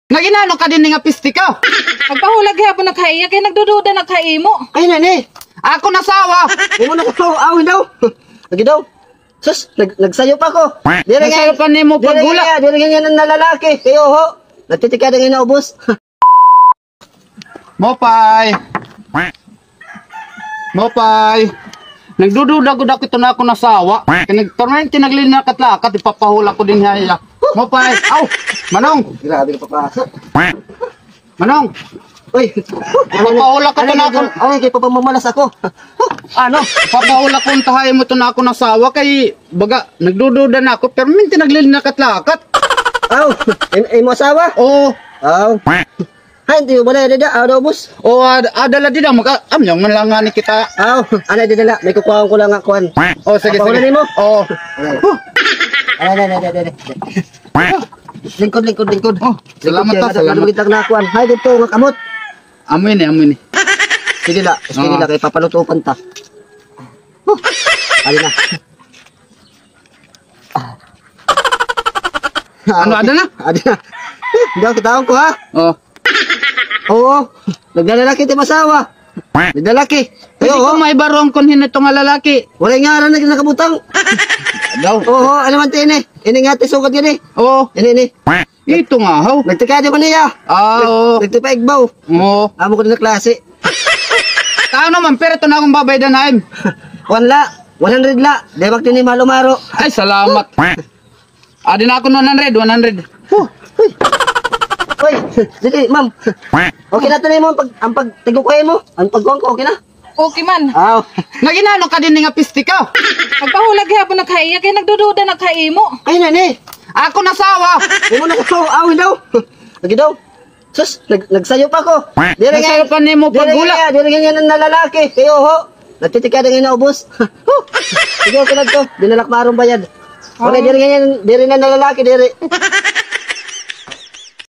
Naginano ka din nga pisti ka. Pagpahulag hapon nagkaiya kay nagdududa nagkaimo. Ay, nani. Ako nasawa. Imo na ko, awin daw. Lagi daw. Sus, nagsayo pa ko. Nagsayo pa nimo paghula. Dili nga ng nalalaki. Kayo ho. Nagtitikada nga naubos. Mopay. Mopay. Nagdududa gud ako ito na ako nasawa. Kaya nagtormente naglina katlakat ipapahula ko din haya. Mopay. Aw, Manong. Grabe ka papasok. Manong. Uy. Ipapahula ko ito na ako. Ay, kay papamamalas ako. Ano? Ipapahula ko tahay mo ito na ako nasawa kay baga nagdududa na ako pero minti naglina katlakat. Aw, ay mo asawa? Oo. Aw. Hay, hindi mo ba na dada? Aw daw, boss. O adala din ang amyang man lang nga ni kita. Aw, ano dala? May kukuhaan ko lang akuan. O sige sige. Papahulan mo? Oo. Ay. Lingkod. Oh, salamat ta, Salamat. salamat. Kita na akuan. Hay, dito nga kamot. Amoy ni. Sige la, kay papalutupan ta. Ali na. Ano ada na? Adi na. Daw kitaon ko ha. Oh. Oo. Naglalaki ti masawa. Naglalaki. Kasi Ayo, kung may barong kun hinito nga lalaki. wala nga ran nakabutang. Daw. Oo, ano man ti ini? Ini nga ti sugod gani. Oo. Ini. Ito nga haw. Nagtikada man niya. Oo. Nagtipa igbaw. Oo. Amo ko din na klase. Ano man pero ito na akong babaydan haim. 1 la, 100 la. Debak din ni malo-maro. Ay salamat. Adi na ako 100. Hoy, sige, ma'am. Okay na tanay mo ang pagtigukuhay mo. Ang pagkuhan ko, okay na? Okay man. Aw. Naginano ka din nga pisti ka. Pagpahulag hapon nagkaiya kay nagdududa nagkaimo. Ay, nani. Ako nasawa. Imo na ko, awin daw. Lagi daw. Sus, nagsayo pa ko. Nagsayo pa nimo paghula. Dili nga ng nalalaki. Kayo ho. Nagtitikada nga naubos. Sige, okay na to. Dinalak marong bayad. Okay, dili nga nalalaki, dili.